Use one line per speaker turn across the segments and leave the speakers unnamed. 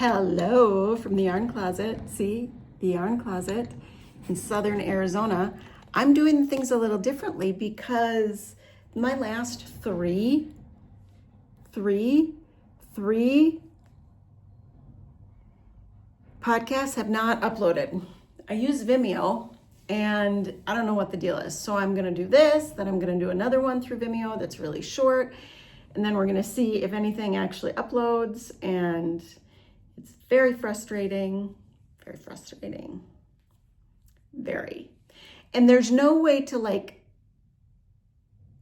Hello from the yarn closet. See, the yarn closet in southern Arizona. I'm doing things a little differently because my last three podcasts have not uploaded. I use Vimeo and I don't know what the deal is. So I'm gonna do this, then I'm gonna do another one through Vimeo that's really short. And then we're gonna see if anything actually uploads, and it's very frustrating, very. And there's no way to like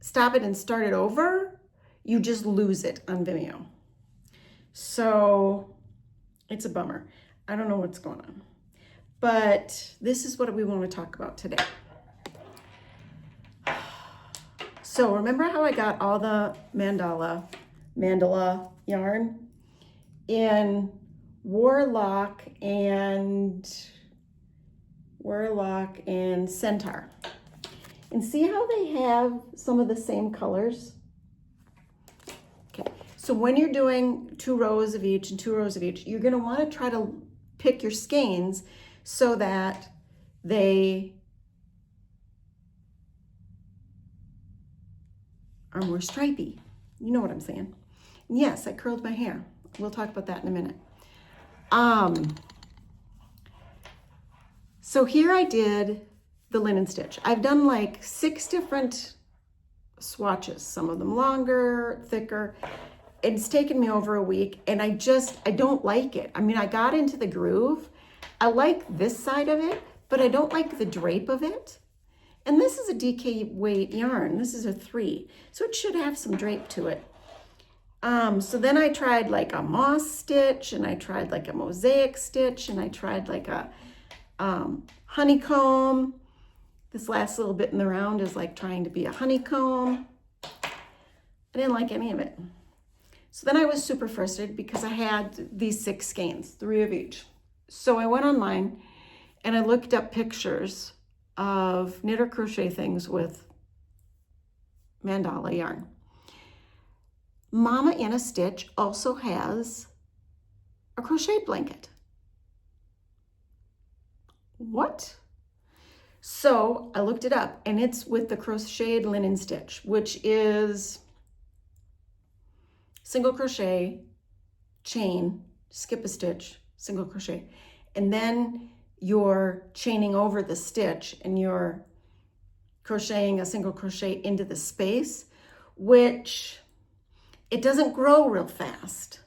stop it and start it over. You just lose it on Vimeo. So it's a bummer. I don't know what's going on, but this is what we want to talk about today. So remember how I got all the mandala yarn in Warlock and Centaur. And see how they have some of the same colors? Okay, so when you're doing 2 rows of each and 2 rows of each, you're gonna wanna try to pick your skeins so that they are more stripy. You know what I'm saying? And yes, I curled my hair. We'll talk about that in a minute. So here I did the linen stitch. I've done like 6 different swatches, some of them longer, thicker. It's taken me over a week and I don't like it. I mean, I got into the groove. I like this side of it, but I don't like the drape of it. And this is a DK weight yarn. This is a 3, so it should have some drape to it. So then I tried like a moss stitch, and I tried like a mosaic stitch, and I tried like a honeycomb. This last little bit in the round is like trying to be a honeycomb. I didn't like any of it. So then I was super frustrated because I had these 6 skeins, 3 of each. So I went online and I looked up pictures of knit or crochet things with mandala yarn. Mama in a Stitch also has a crochet blanket. What? So I looked it up, and it's with the crocheted linen stitch, which is single crochet, chain, skip a stitch, single crochet, and then you're chaining over the stitch and you're crocheting a single crochet into the space, which it doesn't grow real fast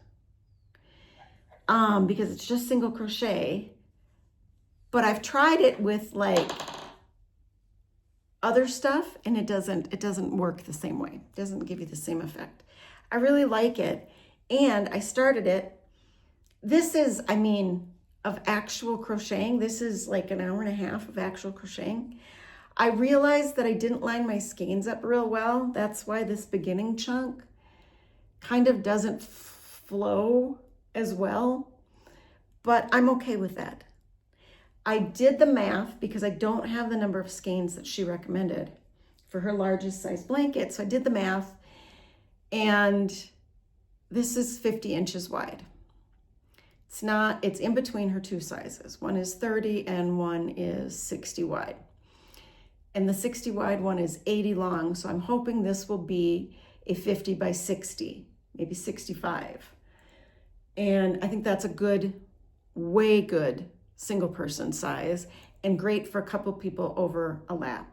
because it's just single crochet. But I've tried it with like other stuff and it doesn't work the same way. It doesn't give you the same effect. I really like it, and I started it. This is, of actual crocheting. This is like an hour and a half of actual crocheting. I realized that I didn't line my skeins up real well. That's why this beginning chunk kind of doesn't flow as well, but I'm okay with that. I did the math because I don't have the number of skeins that she recommended for her largest size blanket. So I did the math, and this is 50 inches wide. It's in between her 2 sizes. One is 30 and one is 60 wide. And the 60 wide one is 80 long. So I'm hoping this will be a 50 by 60, maybe 65. And I think that's a good, way good single person size, and great for a couple people over a lap.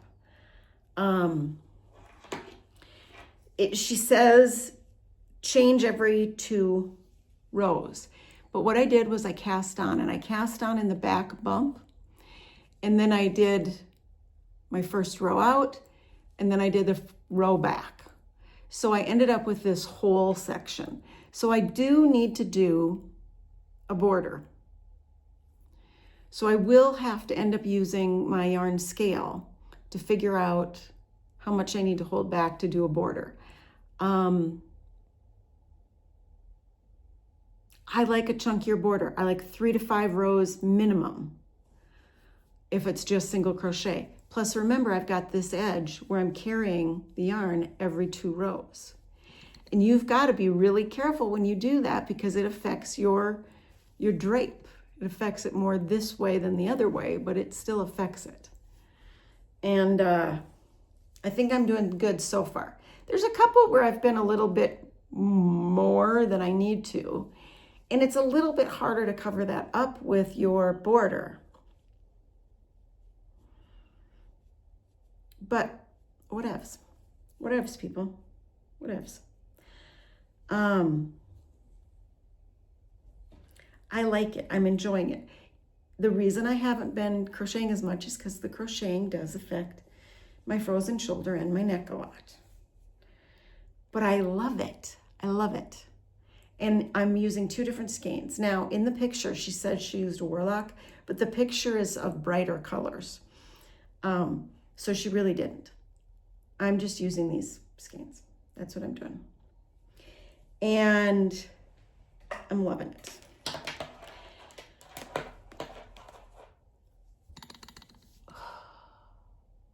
She says change every 2 rows. But what I did was I cast on, and I cast on in the back bump, and then I did my first row out, and then I did the row back. So I ended up with this whole section. So I do need to do a border. So I will have to end up using my yarn scale to figure out how much I need to hold back to do a border. I like a chunkier border. I like 3 to 5 rows minimum if it's just single crochet. Plus remember, I've got this edge where I'm carrying the yarn every 2 rows. And you've got to be really careful when you do that because it affects your your drape. It affects it more this way than the other way, but it still affects it. And I think I'm doing good so far. There's a couple where I've been a little bit more than I need to, and it's a little bit harder to cover that up with your border. But whatevs. Whatevs, people. Whatevs. I like it. I'm enjoying it. The reason I haven't been crocheting as much is because the crocheting does affect my frozen shoulder and my neck a lot. But I love it. I love it. And I'm using 2 different skeins. Now, in the picture, she said she used a Warlock, but the picture is of brighter colors. So she really didn't. I'm just using these skeins. That's what I'm doing. And I'm loving it.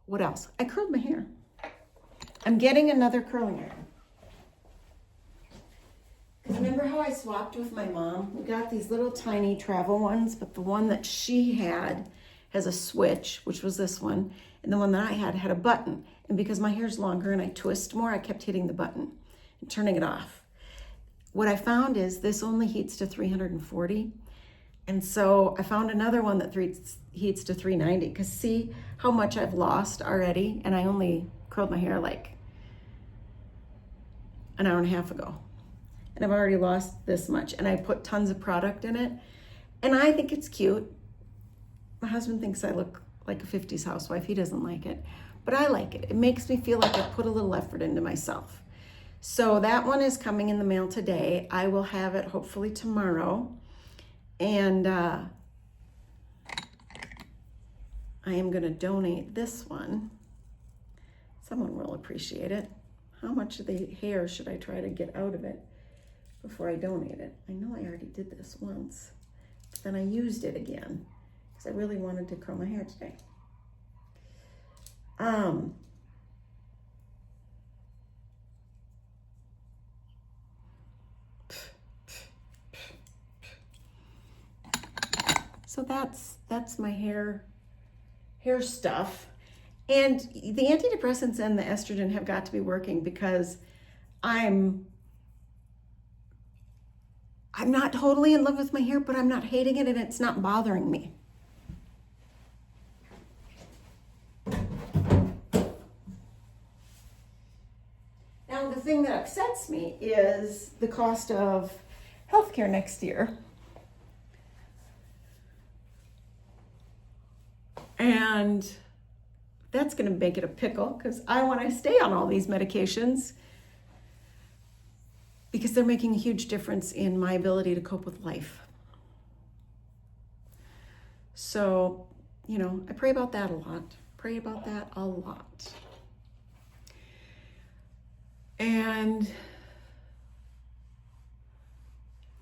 What else? I curled my hair. I'm getting another curling iron. Because remember how I swapped with my mom? We got these little tiny travel ones, but the one that she had has a switch, which was this one, and the one that I had a button. And because my hair's longer and I twist more, I kept hitting the button and turning it off. What I found is this only heats to 340. And so I found another one that heats to 390, because see how much I've lost already? And I only curled my hair like an hour and a half ago. And I've already lost this much. And I put tons of product in it. And I think it's cute. My husband thinks I look like a 50s housewife. He doesn't like it. But I like it. It makes me feel like I put a little effort into myself. So that one is coming in the mail today. I will have it hopefully tomorrow. And I am going to donate this one. Someone will appreciate it. How much of the hair should I try to get out of it before I donate it? I know I already did this once, but then I used it again because I really wanted to curl my hair today. So that's my hair stuff. And the antidepressants and the estrogen have got to be working, because I'm not totally in love with my hair, but I'm not hating it and it's not bothering me. Now, the thing that upsets me is the cost of healthcare next year. And that's going to make it a pickle, because I want to stay on all these medications because they're making a huge difference in my ability to cope with life. So, I pray about that a lot. Pray about that a lot. And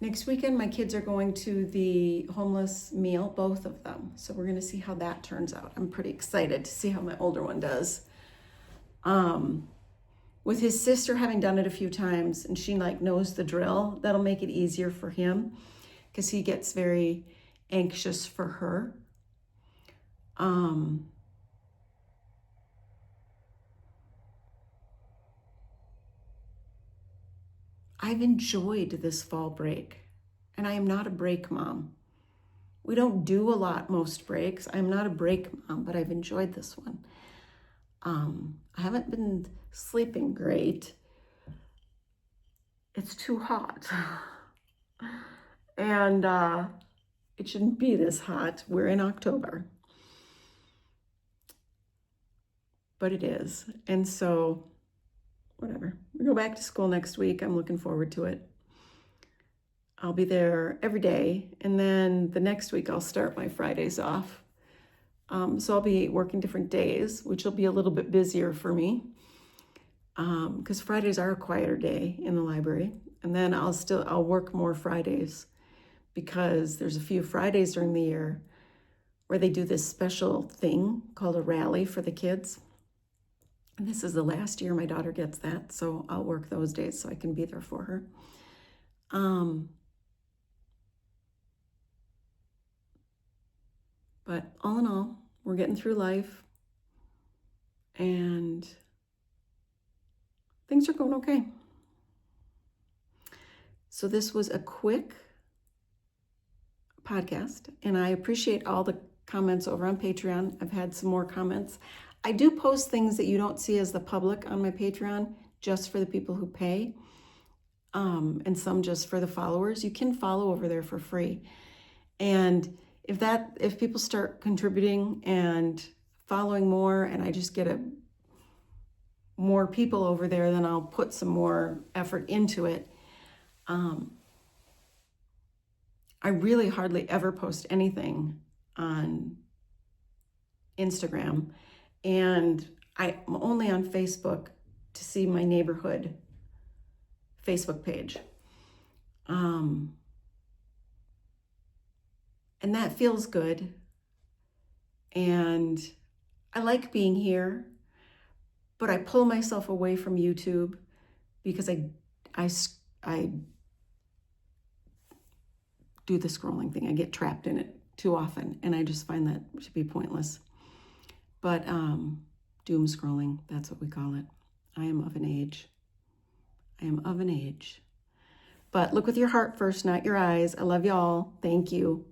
next weekend, my kids are going to the homeless meal, both of them. So we're going to see how that turns out. I'm pretty excited to see how my older one does. With his sister having done it a few times and she knows the drill, that'll make it easier for him, because he gets very anxious for her. I've enjoyed this fall break, and I am not a break mom. We don't do a lot most breaks. I'm not a break mom, but I've enjoyed this one. I haven't been sleeping great. It's too hot. And it shouldn't be this hot. We're in October. But it is. And so, whatever. We go back to school next week. I'm looking forward to it. I'll be there every day. And then the next week I'll start my Fridays off. So I'll be working different days, which will be a little bit busier for me. Because Fridays are a quieter day in the library. And then I'll work more Fridays, because there's a few Fridays during the year where they do this special thing called a rally for the kids. And this is the last year my daughter gets that, so I'll work those days so I can be there for her. But all in all, we're getting through life and things are going okay. So this was a quick podcast, and I appreciate all the comments over on Patreon. I've had some more comments. I do post things that you don't see as the public on my Patreon, just for the people who pay, and some just for the followers. You can follow over there for free. And if people start contributing and following more, and I just get more people over there, then I'll put some more effort into it. I really hardly ever post anything on Instagram, and I'm only on Facebook to see my neighborhood Facebook page. And that feels good. And I like being here, but I pull myself away from YouTube because I do the scrolling thing. I get trapped in it too often, and I just find that to be pointless. But doom scrolling, that's what we call it. I am of an age. I am of an age. But look with your heart first, not your eyes. I love y'all. Thank you.